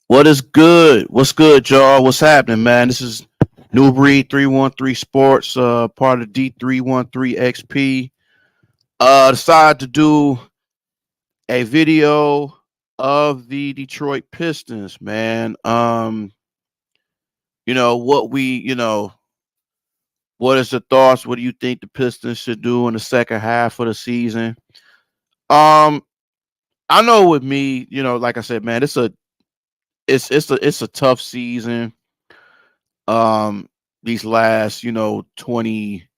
What is good? What's good, y'all? What's happening, man? This is New Breed 313 Sports, part of D313 XP. Decided to do a video of the Detroit Pistons, man. What what is the thoughts? What do you think the Pistons should do in the second half of the season? Um, I know with me, like I said, man, it's a tough season. These last, 28,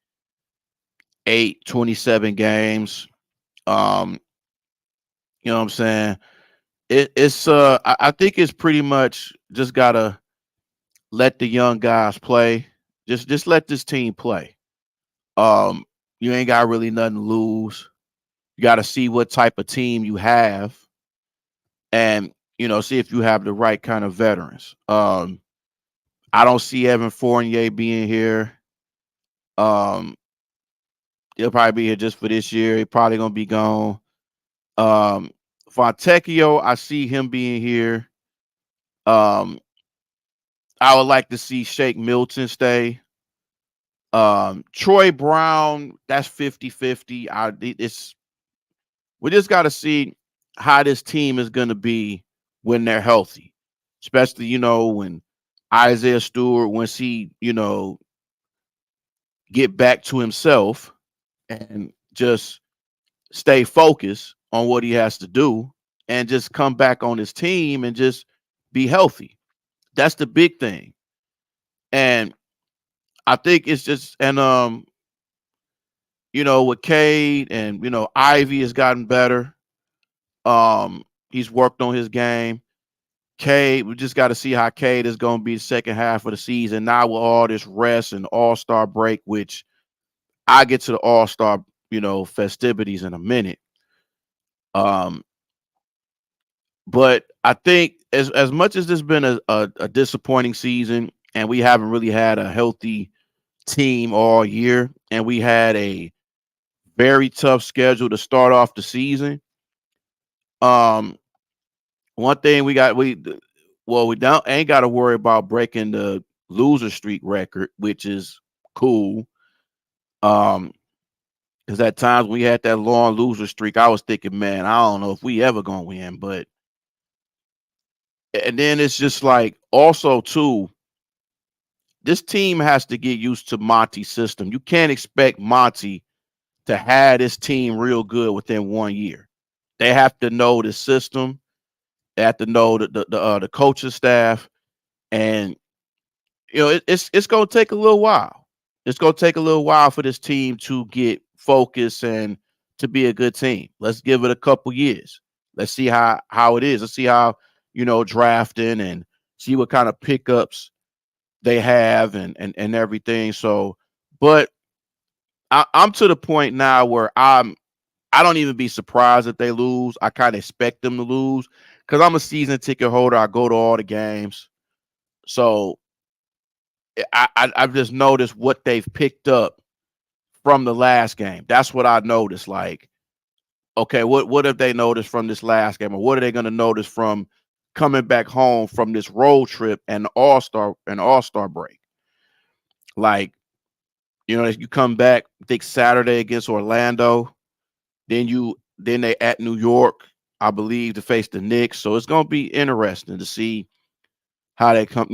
27 games. Um, you know what I'm saying? I think it's pretty much just gotta let the young guys play. Just let this team play. Um, you ain't got really nothing to lose. You gotta see what type of team you have and see if you have the right kind of veterans. I don't see Evan Fournier being here. Um, he'll probably be here just for this year. He probably gonna be gone. Um, Fontecchio, I see him being here. Um, I would like to see Shake Milton stay. Troy Brown, that's 50-50. It's we just got to see how this team is going to be when they're healthy, especially when Isaiah Stewart, once he get back to himself and just stay focused on what he has to do and just come back on his team and just be healthy. That's the big thing. And I think it's just with Cade and Ivy has gotten better. He's worked on his game. Cade, we just got to see how Cade is going to be the second half of the season. Now with all this rest and All-Star break, which I get to the All-Star, festivities in a minute. Um, but I think as much as this has been a disappointing season and we haven't really had a healthy team all year, and we had a very tough schedule to start off the season. Um, One thing we don't ain't got to worry about breaking the loser streak record, which is cool. Um, because at times when we had that long loser streak, I was thinking, man, I don't know if we ever gonna win. But and then it's just like also too, this team has to get used to Monty's system. You can't expect Monty to have this team real good within 1 year. They have to know the system. They have to know the coaching staff, and it's going to take a little while. It's going to take a little while for this team to get focused and to be a good team. Let's give it a couple years. Let's see how it is. Let's see how drafting and see what kind of pickups they have and everything. So, but I'm to the point now where I don't even be surprised if they lose. I kind of expect them to lose because I'm a season ticket holder. I go to all the games, so I've just noticed what they've picked up from the last game. That's what I noticed. Like, okay, what have they noticed from this last game, or what are they going to notice from coming back home from this road trip and All-Star break? Like, you come back, I think Saturday against Orlando. Then they at New York, I believe, to face the Knicks. So it's gonna be interesting to see how they come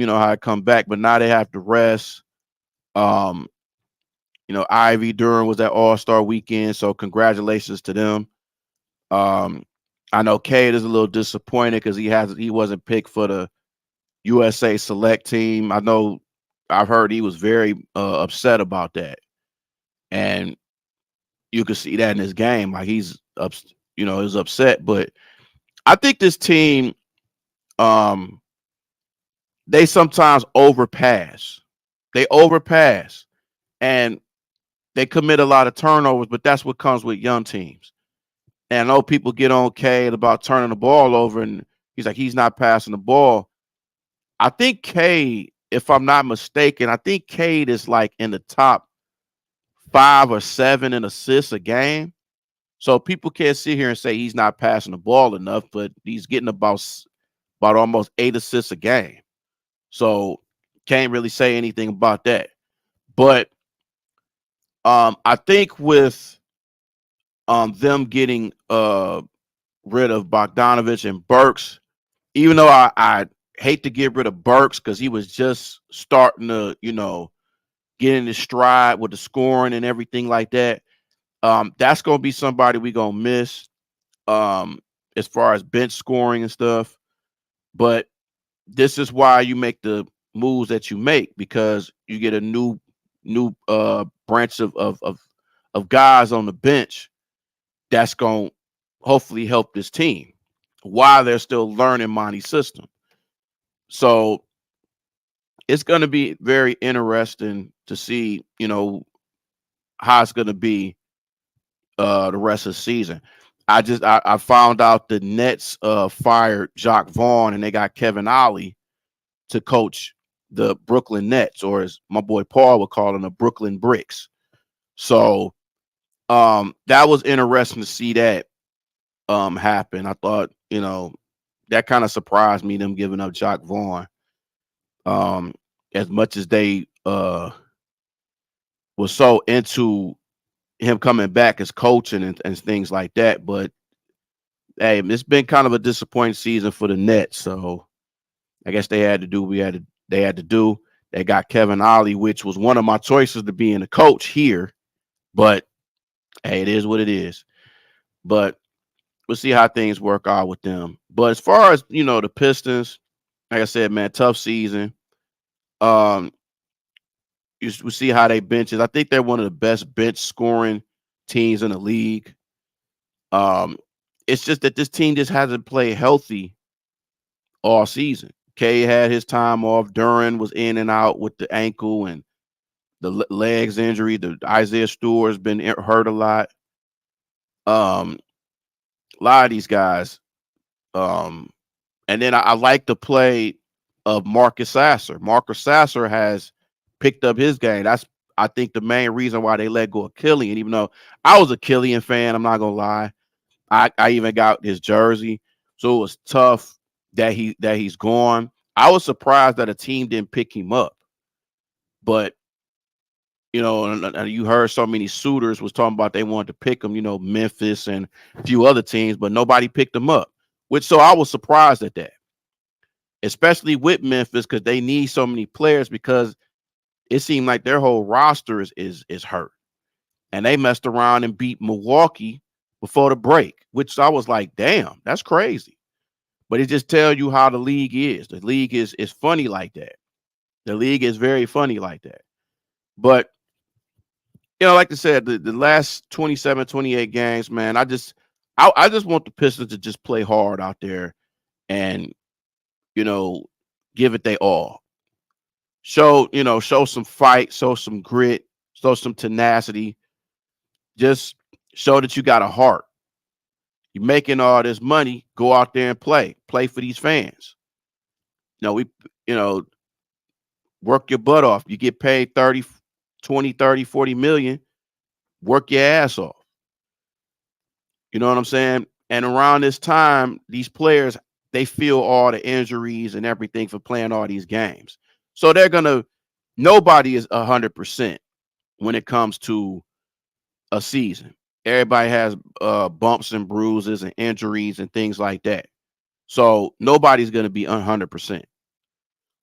back. But now they have to rest. Um, Ivy Durham was at All-Star weekend, so congratulations to them. Um, I know Cade is a little disappointed because he wasn't picked for the USA select team. I've heard he was very upset about that. And you could see that in his game. Like he's is upset. But I think this team, um, they sometimes overpass. They overpass and they commit a lot of turnovers, but that's what comes with young teams. And I know people get on Cade about turning the ball over, and he's like, he's not passing the ball. I think Cade, if I'm not mistaken, I think Cade is like in the top 5 or 7 in assists a game. So people can't sit here and say he's not passing the ball enough, but he's getting about about almost 8 assists a game. So can't really say anything about that. But I think with them getting rid of Bogdanovich and Burks, even though I hate to get rid of Burks because he was just starting to, get in his stride with the scoring and everything like that. That's gonna be somebody we gonna miss um as far as bench scoring and stuff. But this is why you make the moves that you make, because you get a new branch of guys on the bench that's going to hopefully help this team while they're still learning Monty's system. So it's going to be very interesting to see, how it's going to be the rest of the season. I found out the Nets fired Jacques Vaughn and they got Kevin Ollie to coach the Brooklyn Nets, or as my boy Paul would call them, the Brooklyn Bricks. So that was interesting to see that happen. I thought, that kind of surprised me, them giving up Jacques Vaughn. As much as they was so into him coming back as coaching and things like that. But hey, it's been kind of a disappointing season for the Nets. So I guess they had to do they had to do. They got Kevin Ollie, which was one of my choices to be in a coach here. But hey, it is what it is. But we'll see how things work out with them. But as far as the Pistons, like I said, man, tough season. Um, we'll see how they benches. I think they're one of the best bench scoring teams in the league. Um, it's just that this team just hasn't played healthy all season. K had his time off. Duran was in and out with the ankle and the legs injury. The Isaiah Stewart's been hurt a lot. A lot of these guys. Um, and then I like the play of Marcus Sasser. Marcus Sasser has picked up his game. That's, I think, the main reason why they let go of Killian. Even though I was a Killian fan, I'm not gonna lie. I even got his jersey, so it was tough that he's gone. I was surprised that a team didn't pick him up, but and you heard so many suitors was talking about they wanted to pick him. Memphis and a few other teams, but nobody picked him up. So I was surprised at that, especially with Memphis, because they need so many players, because it seemed like their whole roster is hurt, and they messed around and beat Milwaukee before the break, which I was like, damn, that's crazy. But it just tells you how the league is. The league is funny like that. The league is very funny like that. But like I said, the last 27, 28 games, man, I just want the Pistons to just play hard out there and you know give it they all. Show some fight, show some grit, show some tenacity. Just show that you got a heart. You're making all this money, go out there and play for these fans. We you know work your butt off. You get paid 30, 20, 30, 40 million, work your ass off. You know what I'm saying? And around this time, these players, they feel all the injuries and everything for playing all these games. So nobody is 100% when it comes to a season. Everybody has bumps and bruises and injuries and things like that. So nobody's going to be 100%.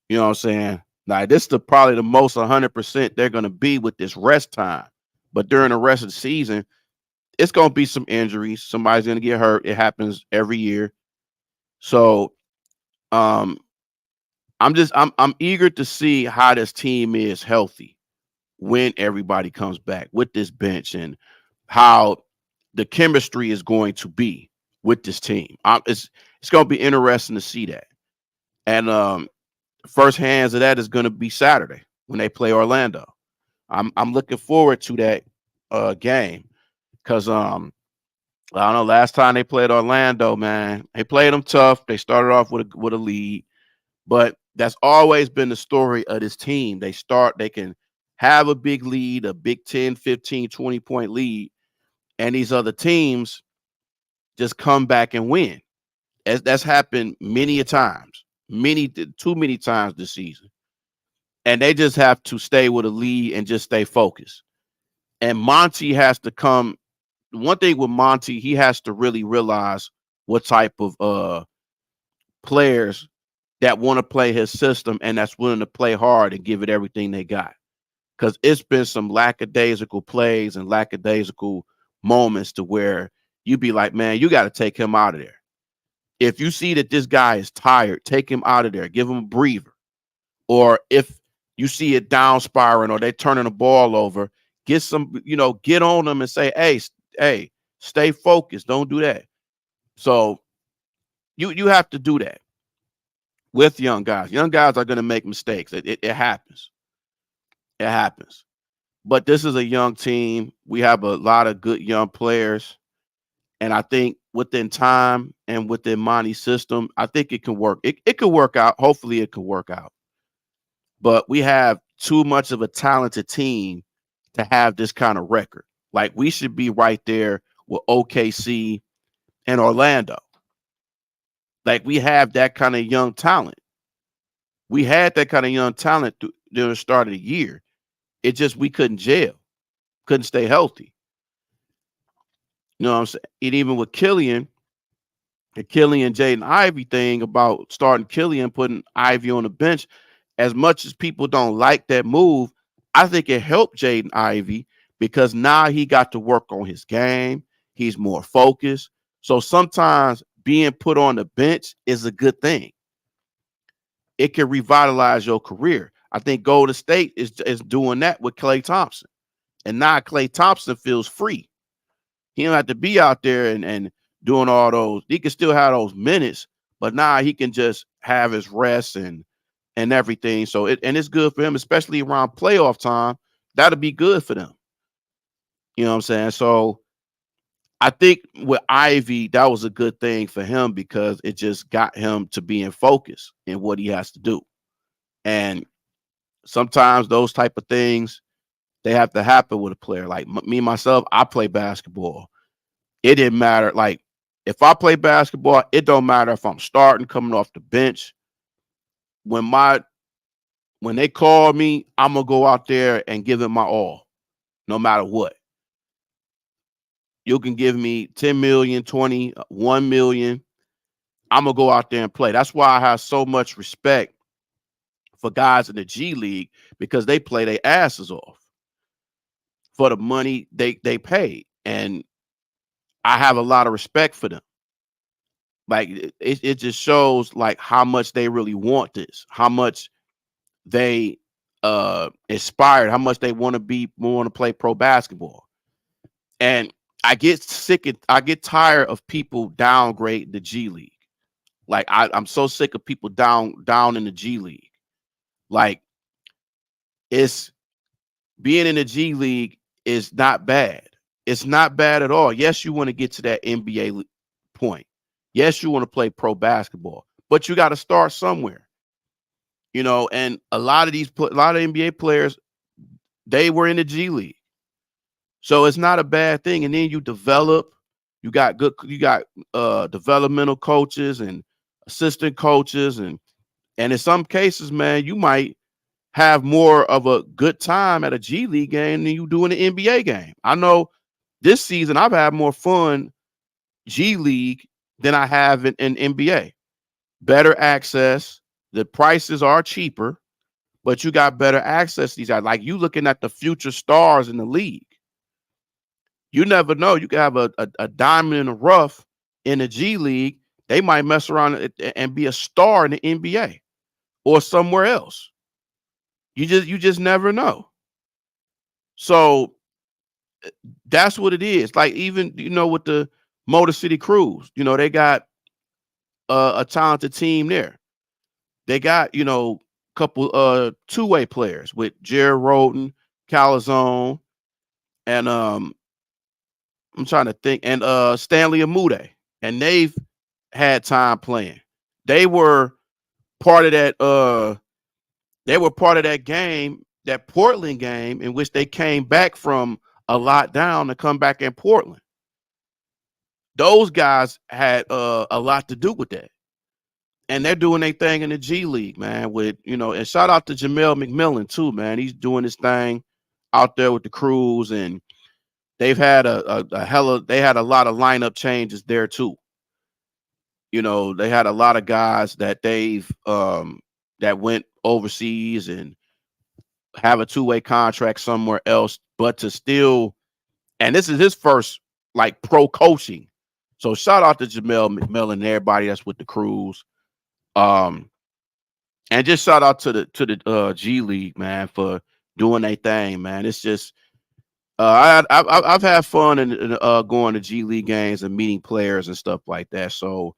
You know what I'm saying? Now, this is probably the most 100% they're going to be with this rest time. But during the rest of the season, it's going to be some injuries. Somebody's going to get hurt. It happens every year. So um, I'm eager to see how this team is healthy when everybody comes back with this bench, and how the chemistry is going to be with this team. It's going to be interesting to see that. And first hands of that is going to be Saturday when they play Orlando. I'm looking forward to that game, because I don't know. Last time they played Orlando, man, they played them tough. They started off with a lead, but that's always been the story of this team. They can have a big lead, a big 10, 15, 20-point lead, and these other teams just come back and win. That's happened many a times, too many times this season. And they just have to stay with a lead and just stay focused. And Monty has to come. One thing with Monty, he has to really realize what type of players that want to play his system and that's willing to play hard and give it everything they got. Because it's been some lackadaisical plays and lackadaisical moments to where you be like, man, you got to take him out of there. If you see that this guy is tired, take him out of there. Give him a breather. Or if you see it down spiraling or they turning the ball over, get some, get on them and say, hey, stay focused. Don't do that. So you have to do that with young guys. Young guys are going to make mistakes. It happens. It happens. But this is a young team. We have a lot of good young players. And I think within time and within Monty's system, I think it can work. It could work out. Hopefully it could work out. But we have too much of a talented team to have this kind of record. Like we should be right there with OKC and Orlando. Like we have that kind of young talent. We had that kind of young talent during the start of the year. It just we couldn't gel, couldn't stay healthy. You know what I'm saying? And even with Killian, the Killian Jaden Ivy thing about starting Killian, putting Ivy on the bench, as much as people don't like that move, I think it helped Jaden Ivy because now he got to work on his game. He's more focused. So sometimes being put on the bench is a good thing. It can revitalize your career. I think Golden State is doing that with Klay Thompson. And now Klay Thompson feels free. He don't have to be out there and doing all those. He can still have those minutes, but now he can just have his rest and everything. So it's good for him, especially around playoff time. That'll be good for them. You know what I'm saying? So I think with Ivy, that was a good thing for him because it just got him to be in focus in what he has to do. And sometimes those type of things, they have to happen with a player. Like me, myself, I play basketball. It didn't matter. Like if I play basketball, it don't matter if I'm starting, coming off the bench. When they call me, I'm gonna go out there and give it my all, no matter what. You can give me 10 million, 20, 1 million. I'm gonna go out there and play. That's why I have so much respect for guys in the G League because they play their asses off for the money they pay. And I have a lot of respect for them. Like it just shows like how much they really want this, how much they inspired, how much they want to play pro basketball. And I get tired of people downgrading the G League. Like I'm so sick of people down in the G League. Like it's being in the G League is not bad. It's not bad at all. Yes, you want to get to that NBA point. Yes, you want to play pro basketball, but you got to start somewhere. And a lot of NBA players, they were in the G League. So it's not a bad thing. And then you develop, you got developmental coaches and assistant coaches. And in some cases, man, you might have more of a good time at a G League game than you do in an NBA game. I know this season I've had more fun G League than I have in NBA. Better access. The prices are cheaper, but you got better access to these guys. Like you looking at the future stars in the league. You never know. You could have a diamond in the rough in the G League. They might mess around and be a star in the NBA or somewhere else. You just never know. So that's what it is. Like even with the Motor City Cruise, they got a talented team there. They got a couple two-way players with Jared Roden, Calazone, and I'm trying to think, and Stanley Amude, and they've had time playing. They were part of that. They were part of that game, that Portland game, in which they came back from a lot down to come back in Portland. Those guys had a lot to do with that. And they're doing their thing in the G League, man. With and shout out to Jamel McMillan too, man. He's doing his thing out there with the crews, and they've had they had a lot of lineup changes there too. They had a lot of guys that they've that went overseas and have a two-way contract somewhere else, but to still, and this is his first like pro coaching. So shout out to Jamel McMillan and everybody that's with the crews. Um, and just shout out to the G League, man, for doing their thing, man. It's just I've had fun in going to G League games and meeting players and stuff like that. So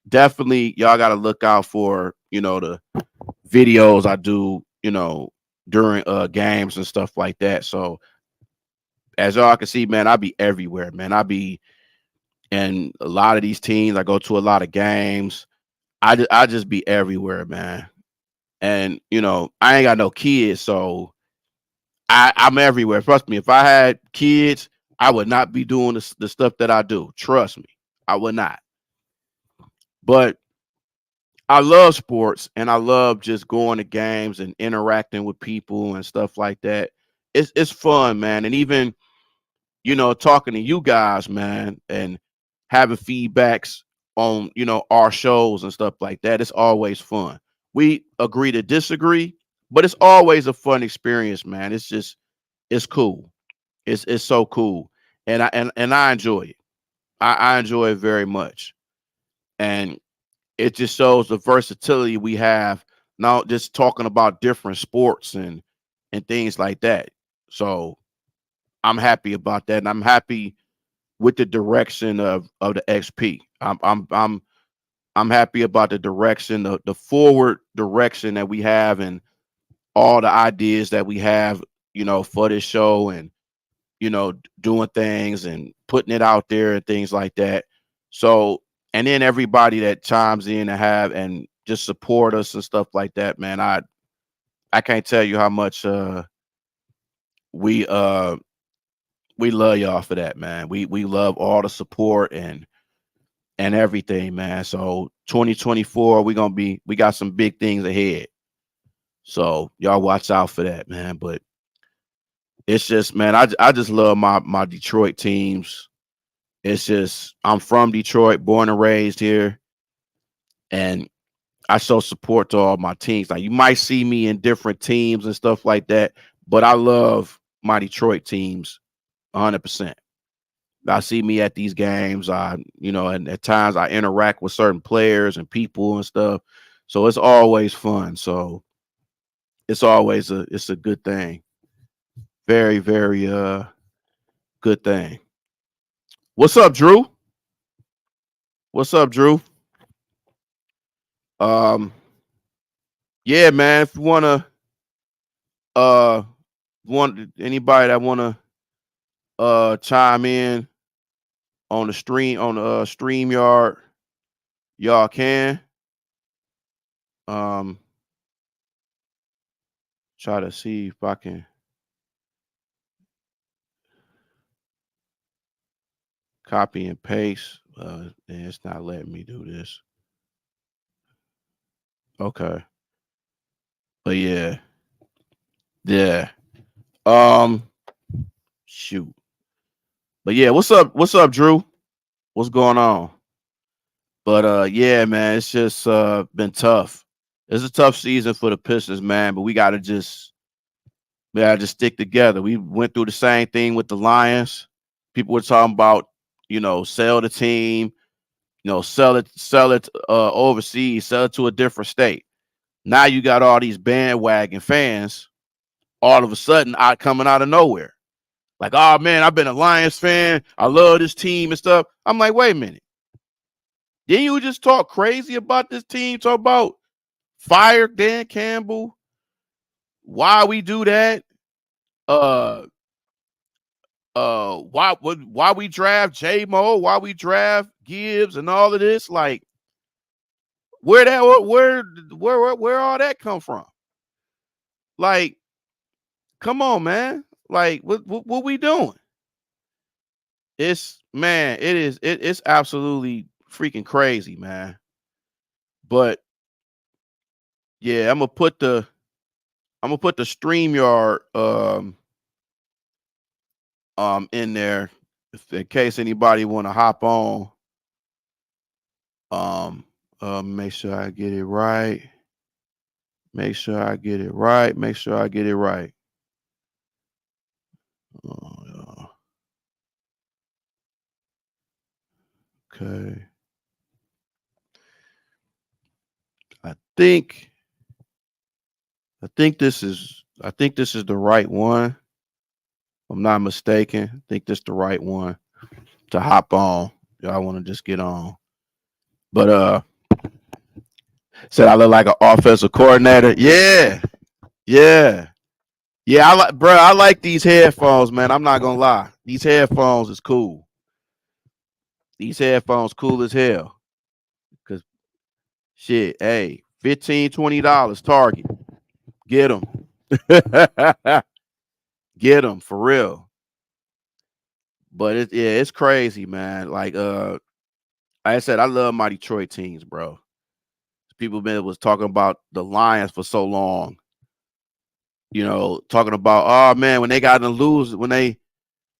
definitely y'all got to look out for the videos I do during games and stuff like that. So as y'all can see, man, I be everywhere, man. I be in a lot of these teams. I go to a lot of games. I just be everywhere, man. And I ain't got no kids, so I'm everywhere. Trust me, if I had kids, I would not be doing the stuff that I do. Trust me, I would not. But I love sports, and I love just going to games and interacting with people and stuff like that. It's fun, man. And even talking to you guys, man, and having feedbacks on our shows and stuff like that. It's always fun. We agree to disagree, but it's always a fun experience, man. It's cool. It's so cool, and I enjoy it. I enjoy it very much, and it just shows the versatility we have now. Just talking about different sports and things like that. So I'm happy about that, and I'm happy with the direction of the XP. I'm happy about the direction, the forward direction that we have, and all the ideas that we have, for this show, and doing things and putting it out there and things like that. So, and then everybody that chimes in and have and just support us and stuff like that, man. I can't tell you how much we we love y'all for that, man. We love all the support and everything, man. So 2024, we got some big things ahead. So y'all watch out for that, man. But it's just, man, I just love my Detroit teams. It's just I'm from Detroit, born and raised here, and I show support to all my teams. Like you might see me in different teams and stuff like that, but I love my Detroit teams 100%. I see me at these games. And at times I interact with certain players and people and stuff. So it's always fun. So it's a good thing. Very, very good thing. What's up, Drew? What's up, Drew? Um, yeah, man. If you uh want anybody that wanna chime in on the stream yard, y'all can. Um Try to see if I can copy and paste. It's not letting me do this. Okay. But yeah. Yeah. Um Shoot. But yeah, what's up, Drew? What's going on? But yeah, man, it's just been tough. It's a tough season for the Pistons, man, but we gotta just stick together. We went through the same thing with the Lions. People were talking about, sell the team, sell it overseas, sell it to a different state. Now you got all these bandwagon fans all of a sudden coming out of nowhere. Like, oh man, I've been a Lions fan. I love this team and stuff. I'm like, wait a minute. Didn't you just talk crazy about this team? Talk about fire Dan Campbell. Why we do that? Uh why we draft J Mo, why we draft Gibbs and all of this? Like where all that come from? Like, come on, man. Like what we doing? It's man, it's absolutely freaking crazy, man. But yeah, I'm gonna put the StreamYard in there in case anybody want to hop on. Um Make sure I get it right. Make sure I get it right. Make sure I get it right. Uh, okay. I think I think this is the right one. If I'm not mistaken. I think this is the right one to hop on. Y'all want to just get on. But said I look like an offensive coordinator. Yeah. Yeah. Yeah, I like these headphones, man. I'm not gonna lie. These headphones is cool. These headphones cool as hell. Cause shit, hey, 15 $20 Target. Get them. Get them for real. But it's crazy, man. Like I said, I love my Detroit teams, bro. People been was talking about the Lions for so long. Talking about, oh man, when they got to lose, when they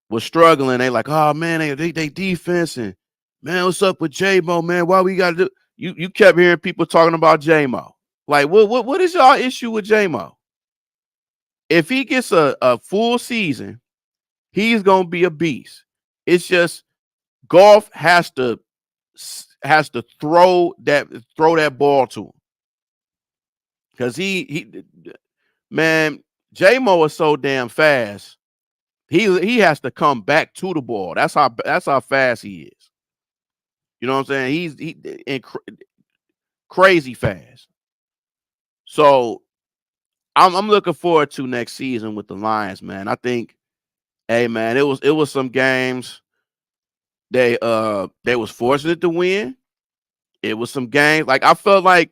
was struggling, they like, oh man, they defense, and man, what's up with J-Mo, man? Why we gotta do you kept hearing people talking about J-Mo. Like, what is y'all issue with J-Mo? If he gets a full season, he's gonna be a beast. It's just Golf has to throw that ball to him. Because he man, J-Mo is so damn fast. He has to come back to the ball. That's how fast he is. You know what I'm saying? Crazy fast. So I'm looking forward to next season with the Lions, man. I think, hey man, it was some games they was fortunate to win. It was some games like I felt like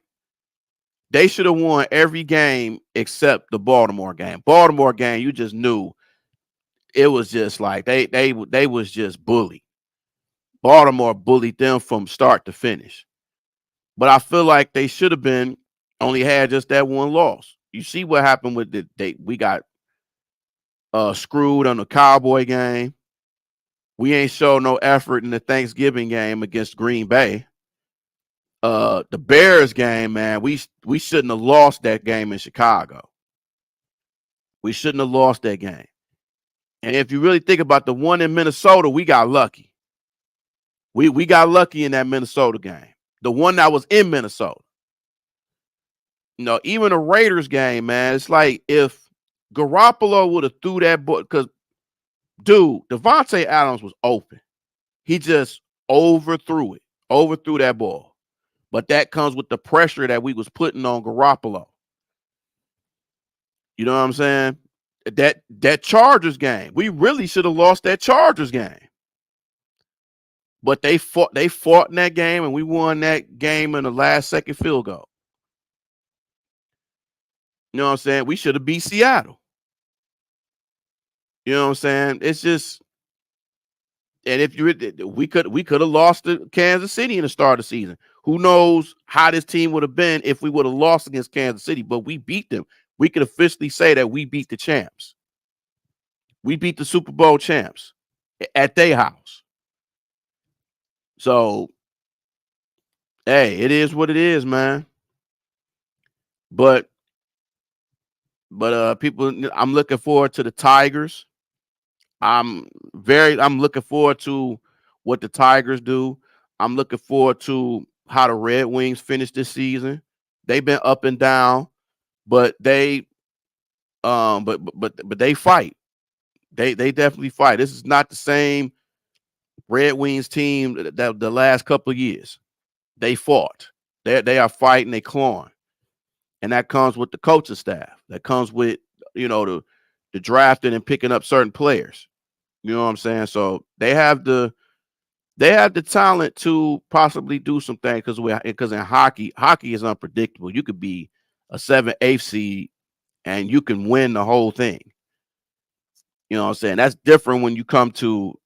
they should have won every game except the Baltimore game. Baltimore game, you just knew it was just like they was just bullied. Baltimore bullied them from start to finish. But I feel like they should have been only had just that one loss. You see what happened with we got screwed on the Cowboy game. We ain't showed no effort in the Thanksgiving game against Green Bay. The Bears game, man, we shouldn't have lost that game in Chicago. We shouldn't have lost that game. And if you really think about the one in Minnesota, we got lucky. We got lucky in that Minnesota game. The one that was in Minnesota. Even the Raiders game, man, it's like if Garoppolo would have threw that ball, because dude, Devontae Adams was open. He just overthrew that ball. But that comes with the pressure that we was putting on Garoppolo. You know what I'm saying? That Chargers game, we really should have lost that Chargers game. But they fought in that game, and we won that game in the last second field goal. You know what I'm saying? We should have beat Seattle. You know what I'm saying? It's just, and if we could have lost to Kansas City in the start of the season. Who knows how this team would have been if we would have lost against Kansas City? But we beat them. We could officially say that we beat the champs. We beat the Super Bowl champs at their house. So, hey, it is what it is, man. But people, I'm looking forward to the Tigers. I'm looking forward to what the Tigers do. I'm looking forward to how the Red Wings finish this season. They've been up and down, but but they fight. They definitely fight. This is not the same Red Wings team that the last couple of years. They fought. They are fighting, they clawing. And that comes with the coaching staff. That comes with, the drafting and picking up certain players. You know what I'm saying? So they have the talent to possibly do some things because in hockey is unpredictable. You could be a 7th, 8th seed and you can win the whole thing. You know what I'm saying? That's different when you come to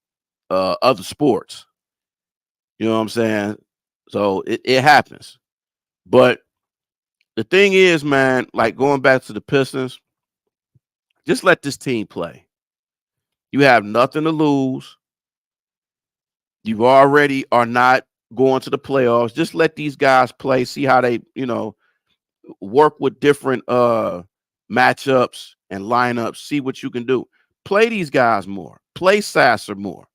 other sports. You know what I'm saying? So it happens. But the thing is, man, like going back to the Pistons, just let this team play. You have nothing to lose. You already are not going to the playoffs. Just let these guys play, see how they, work with different matchups and lineups, see what you can do. Play these guys more. Play Sasser more.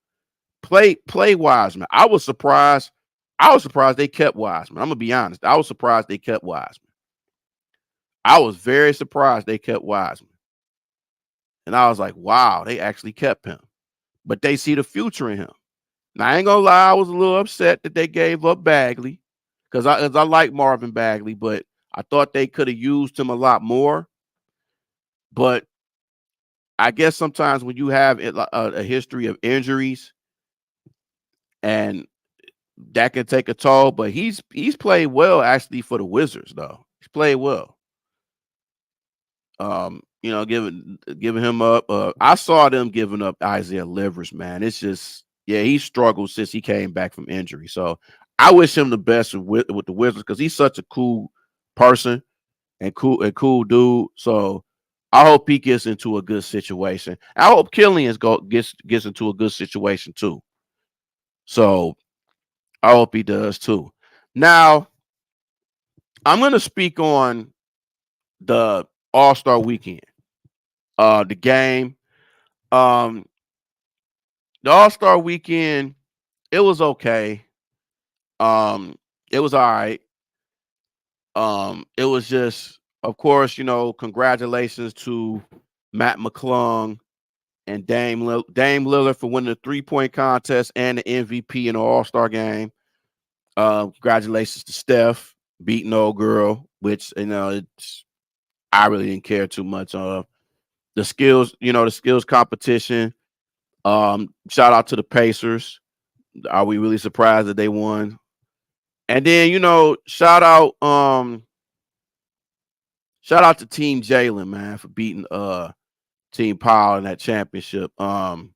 Play Wiseman. I was surprised. I was surprised they kept Wiseman. I'm gonna be honest. I was surprised they kept Wiseman. I was very surprised they kept Wiseman. And I was like, wow, they actually kept him. But they see the future in him. Now, I ain't gonna lie, I was a little upset that they gave up Bagley because I like Marvin Bagley, but I thought they could have used him a lot more. But I guess sometimes when you have a history of injuries, and that can take a toll. But he's played well actually for the Wizards, though. He's played well. Giving him up. I saw them giving up Isaiah Livers, man. It's just, yeah, he struggled since he came back from injury. So I wish him the best with the Wizards because he's such a cool person and cool dude. So I hope he gets into a good situation. I hope Killian gets into a good situation too. So I hope he does too. Now I'm gonna speak on the All-Star weekend. The game. Um, the All-Star weekend, it was okay. It was all right. It was just, of course, congratulations to Matt McClung and Dame Lillard for winning the 3-point contest and the MVP in the All-Star game. Congratulations to Steph beating old girl, which I really didn't care too much of. The skills competition. Shout out to the Pacers. Are we really surprised that they won? And then, shout out to Team Jalen, man, for beating Team Powell in that championship. Little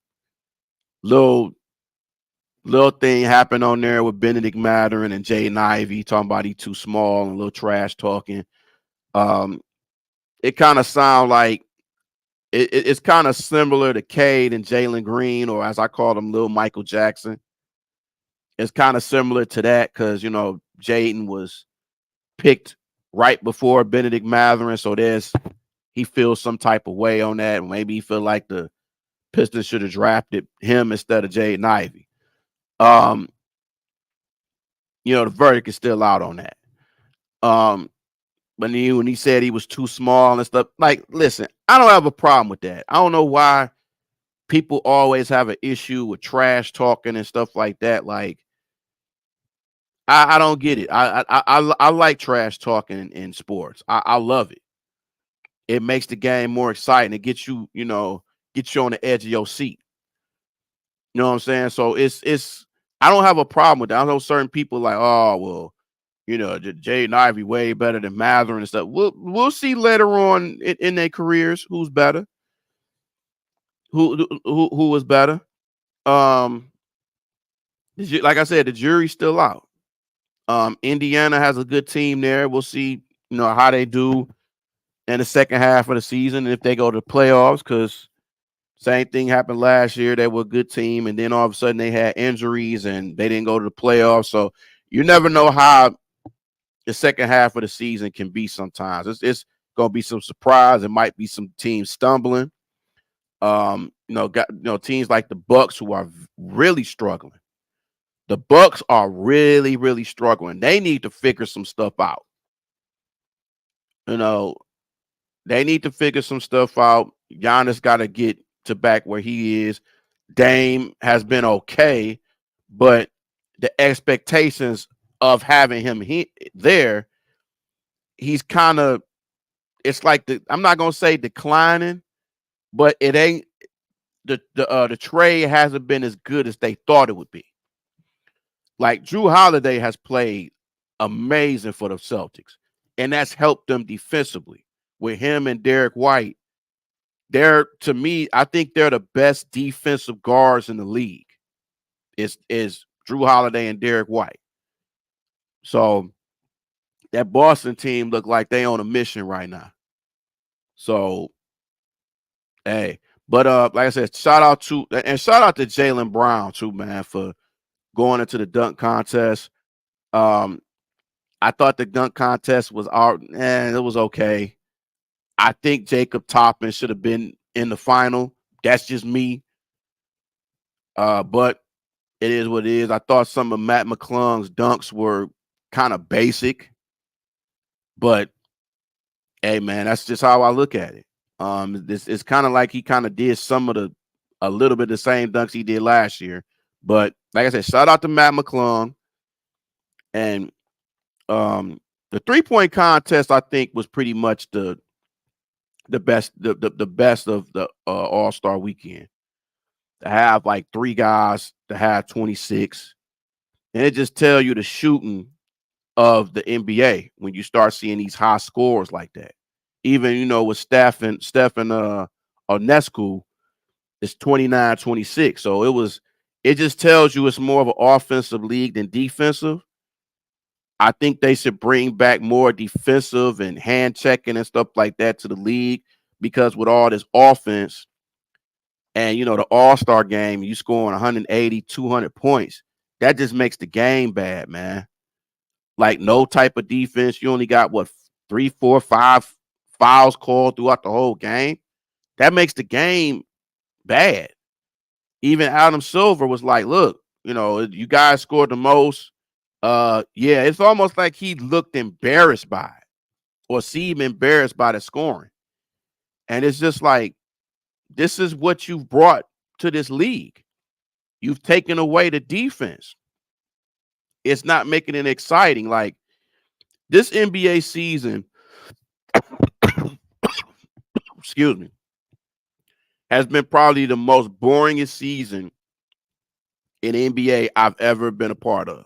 thing happened on there with Benedict Mathurin and Jaden Ivey talking about he too small and a little trash talking. It kind of sound like it's kind of similar to Cade and Jalen Green, or as I call them, Little Michael Jackson. It's kind of similar to that because Jaden was picked right before Benedict Mathurin, so he feels some type of way on that. Maybe he feel like the Pistons should have drafted him instead of Jaden Ivey. The verdict is still out on that. When he said he was too small and stuff, like, listen, I don't have a problem with that. I don't know why people always have an issue with trash talking and stuff like that. Like, I don't get it. I like trash talking in sports. I love it. It makes the game more exciting. It gets you, get you on the edge of your seat. You know what I'm saying? So it's I don't have a problem with that. I know certain people like, oh well, Jaden Ivey way better than Mathurin and stuff. We'll see later on in their careers who's better, who was better. Like I said, the jury's still out. Indiana has a good team there. We'll see, how they do in the second half of the season if they go to the playoffs. Because same thing happened last year. They were a good team, and then all of a sudden they had injuries and they didn't go to the playoffs. So you never know how the second half of the season can be. Sometimes it's gonna be some surprise. It might be some teams stumbling. Teams like the Bucks who are really struggling. The Bucks are really, really struggling. They need to figure some stuff out. They need to figure some stuff out. Giannis got to get to back where he is. Dame has been okay, but the expectations of having him there, he's kind of, it's like I'm not gonna say declining, but it ain't the trade hasn't been as good as they thought it would be. Like Drew Holiday has played amazing for the Celtics, and that's helped them defensively with him and Derek White. To me, I think they're the best defensive guards in the league. is Drew Holiday and Derek White. So that Boston team look like they on a mission right now. So hey, but like I said, shout out to Jaylen Brown too, man, for going into the dunk contest. I thought the dunk contest was it was okay. I think Jacob Toppin should have been in the final. That's just me. But it is what it is. I thought some of Matt McClung's dunks were kind of basic, but hey, man, that's just how I look at it. This it's kind of like he kind of did a little bit the same dunks he did last year. But like I said, shout out to Matt McClung. And the 3-point contest, I think, was pretty much the best the best of the All-Star weekend. To have like 3 guys to have 26, and it just tell you the shooting of the NBA when you start seeing these high scores like that. Even with Stephen Onescu, it's 29-26. So it just tells you it's more of an offensive league than defensive. I think they should bring back more defensive and hand checking and stuff like that to the league, because with all this offense and the All-Star game, you scoring 180, 200 points, that just makes the game bad, man. Like no type of defense. You only got 3, 4, 5 fouls called throughout the whole game. That makes the game bad. Even Adam Silver was like, look, you guys scored the most. Yeah, it's almost like he looked embarrassed by it or seemed embarrassed by the scoring. And it's just like, this is what you've brought to this league. You've taken away the defense. It's not making it exciting. Like this NBA season, excuse me, has been probably the most boringest season in NBA I've ever been a part of.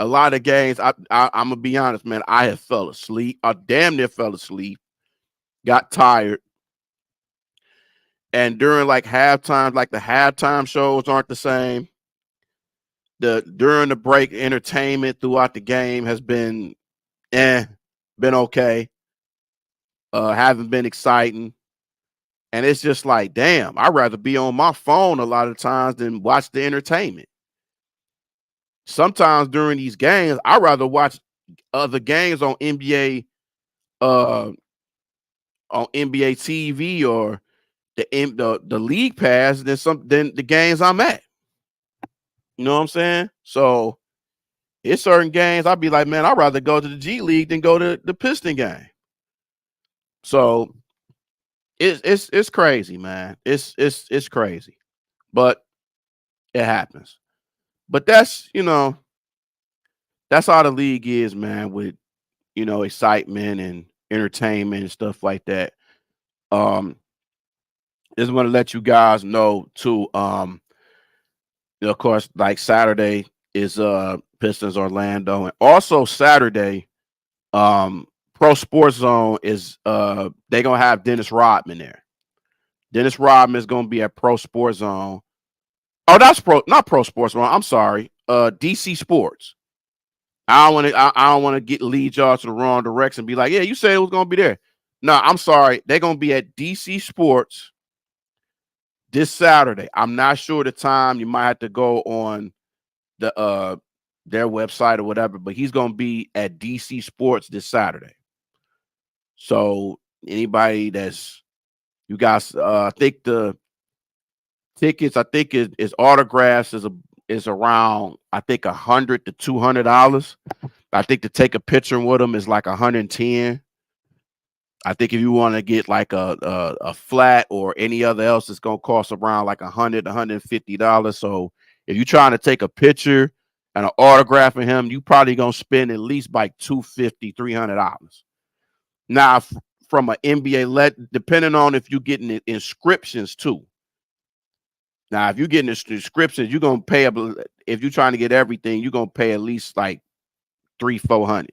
A lot of games, I'm gonna be honest, man, I have fell asleep. I damn near fell asleep, got tired. And during like halftime, like the halftime shows aren't the same. During the break entertainment throughout the game has been been okay. Haven't been exciting. And it's just like, damn, I'd rather be on my phone a lot of times than watch the entertainment. Sometimes during these games, I'd rather watch other games on NBA TV or the league pass than the games I'm at. You know what I'm saying? So it's certain games I'd be like, man, I'd rather go to the G League than go to the Piston game. So it's crazy, man. It's crazy, but it happens. But that's how the league is, man. With excitement and entertainment and stuff like that. Just want to let you guys know too. Of course, like Saturday is Pistons Orlando, and also Saturday, Pro Sports Zone is they gonna have Dennis Rodman there. Dennis Rodman is gonna be at Pro Sports Zone. Oh, that's not Pro Sports Zone. I'm sorry, DC Sports. I don't want to lead y'all to the wrong direction and be like, yeah, you said it was gonna be there. No, I'm sorry, they're gonna be at DC Sports this Saturday. I'm not sure the time. You might have to go on their website or whatever, but he's gonna be at DC Sports this Saturday. So anybody you guys I think the tickets, I think is autographs is around I think $100 to $200. I think to take a picture with them is like 110. I think if you want to get like a flat or any other else, it's gonna cost around like $100 to $150. So if you're trying to take a picture and an autograph of him, you probably gonna spend at least like $250, $300. Now, from an NBA depending on if you're getting inscriptions too. Now, if you're getting inscriptions, you're gonna pay if you're trying to get everything, you're gonna pay at least like $300-400.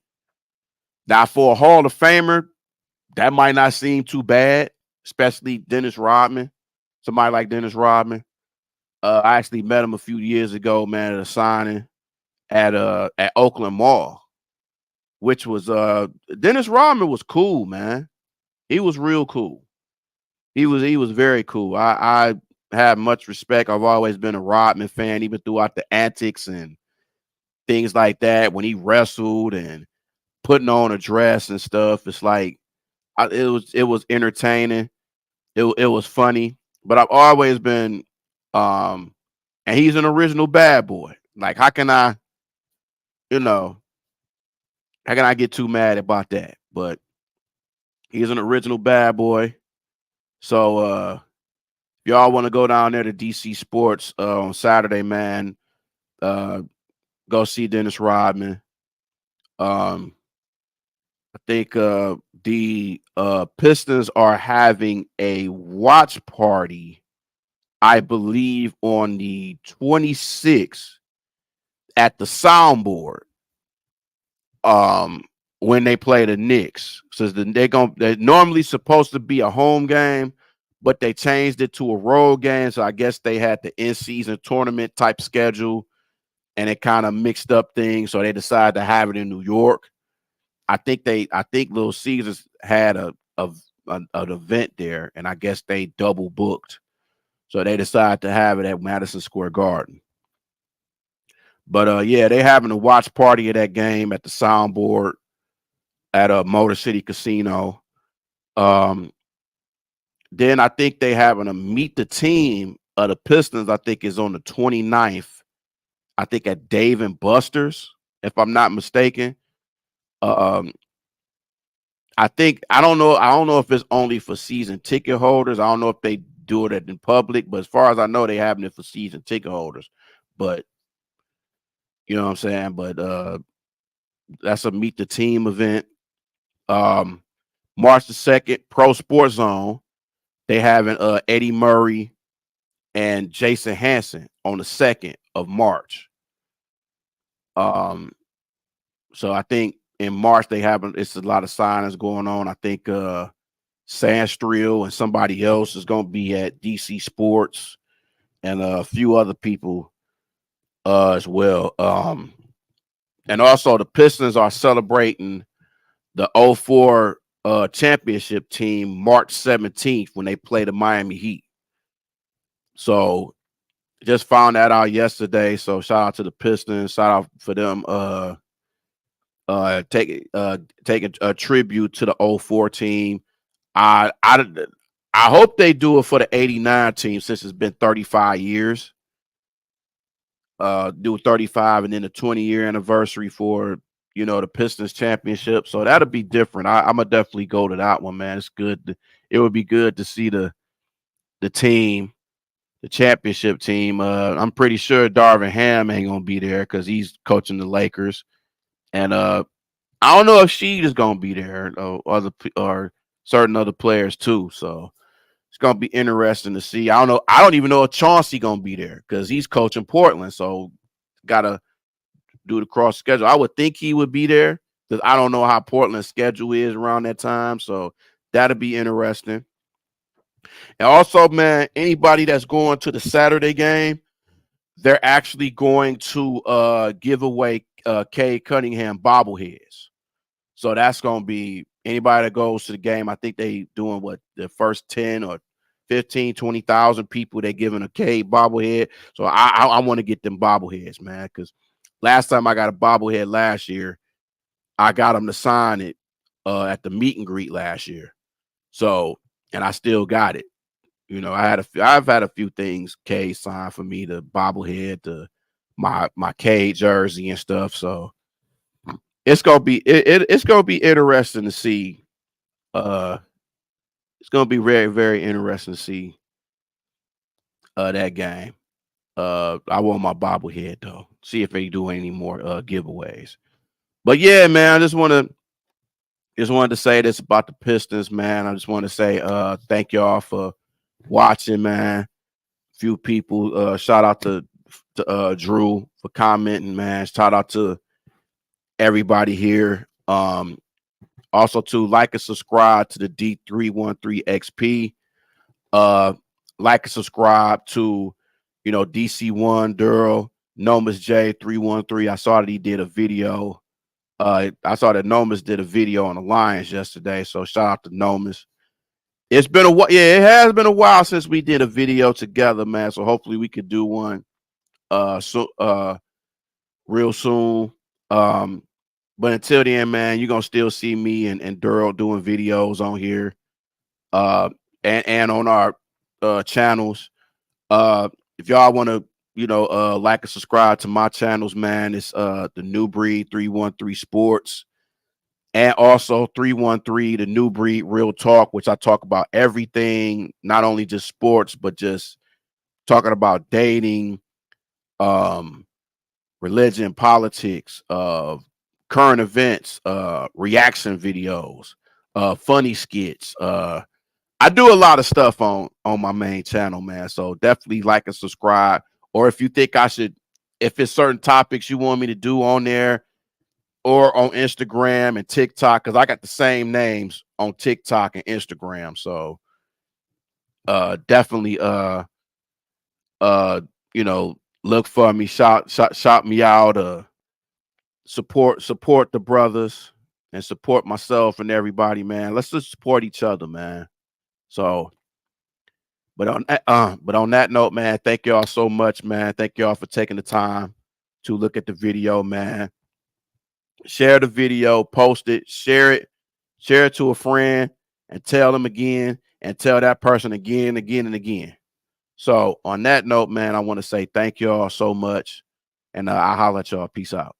Now, for a Hall of Famer, that might not seem too bad, especially Dennis Rodman. Somebody like Dennis Rodman. I actually met him a few years ago, man, at a signing at Oakland Mall, which was Dennis Rodman was cool, man. He was real cool. He was very cool. I have much respect. I've always been a Rodman fan, even throughout the antics and things like that. When he wrestled and putting on a dress and stuff, it's like it was entertaining. It was funny. But I've always been, um, and he's an original bad boy. Like you know, how can I get too mad about that? But he's an original bad boy. So if y'all want to go down there to DC Sports on Saturday, man, uh, go see Dennis Rodman. Um, I think the Pistons are having a watch party, I believe, on the 26th at the soundboard. Um, when they play the Knicks, so they're normally supposed to be a home game, but they changed it to a road game. So I guess they had the in-season tournament type schedule, and it kind of mixed up things. So they decided to have it in New York. I think Little Caesars had an event there, and I guess they double booked, so they decided to have it at Madison Square Garden. But yeah, they having a watch party of that game at the soundboard at a Motor City Casino. Um, then I think they having a meet the team of the Pistons. I think is on the 29th. I think at Dave and Buster's, if I'm not mistaken. Um, I don't know if it's only for season ticket holders. I don't know if they do it in public, but as far as I know, they having it for season ticket holders. But you know what I'm saying? But that's a meet the team event. Um, March the 2nd, Pro Sports Zone. They having Eddie Murray and Jason Hanson on the 2nd of March. Um, so I think in March they having it's a lot of signings going on. I think Sandstrill and somebody else is going to be at DC Sports and a few other people as well. And also the Pistons are celebrating the '04 championship team March 17th when they play the Miami Heat. So just found that out yesterday. So shout out to the Pistons. Shout out for them taking a tribute to the '04 team. I I I hope they do it for the '89 team since it's been 35 years. Do 35 and then the 20-year anniversary for the Pistons championship. So that'll be different. I'm gonna definitely go to that one, man. It's good. It would be good to see the team, the championship team. I'm pretty sure Darvin Ham ain't gonna be there because he's coaching the Lakers, and I don't know if Sheed is gonna be there or or certain other players too. So it's gonna be interesting to see. I don't know. I don't even know if Chauncey gonna be there because he's coaching Portland. So gotta do the cross schedule. I would think he would be there because I don't know how Portland's schedule is around that time. So that'll be interesting. And also, man, anybody that's going to the Saturday game, they're actually going to give away Cade Cunningham bobbleheads. So that's going to be anybody that goes to the game. I think they doing what the first 10 or 15, 20,000 people they giving a Cade bobblehead. So I want to get them bobbleheads, man, because last time I got a bobblehead last year, I got them to sign it at the meet and greet last year. So, and I still got it. I've had a few things Cade signed for me, the bobblehead, my Cade jersey and stuff. So it's gonna be interesting to see. Uh, it's gonna be very very interesting to see that game. I want my bobblehead though. See if they do any more giveaways. But yeah, man, just wanted to say this about the Pistons, man. I just want to say thank y'all for watching, man. Few people shout out to Drew for commenting, man. Shout out to everybody here. Also to like and subscribe to the D313XP. Like and subscribe to DC1, Durrell, Nomus J 313. I saw that he did a video. I saw that Nomus did a video on the Lions yesterday. So shout out to Nomus. It's been a while. Yeah, it has been a while since we did a video together, man. So hopefully we could do one real soon. But until then, man, you're gonna still see me and Durrell doing videos on here. And on our channels. If y'all want to, like and subscribe to my channels, man, it's the New Breed 313 Sports, and also 313 the New Breed Real Talk, which I talk about everything, not only just sports, but just talking about dating, religion, politics, current events, reaction videos, funny skits, I do a lot of stuff on my main channel, man. So definitely like and subscribe. Or if you think if it's certain topics you want me to do on there or on Instagram and TikTok, because I got the same names on TikTok and Instagram. So definitely look for me, shout me out, support the brothers and support myself and everybody, man. Let's just support each other, man. So but on that note, man, thank y'all so much, man. Thank y'all for taking the time to look at the video, man. Share the video, post it, share it to a friend, and tell them again, and tell that person again, again, and again. So on that note, man, I want to say thank y'all so much, and I'll holler at y'all. Peace out.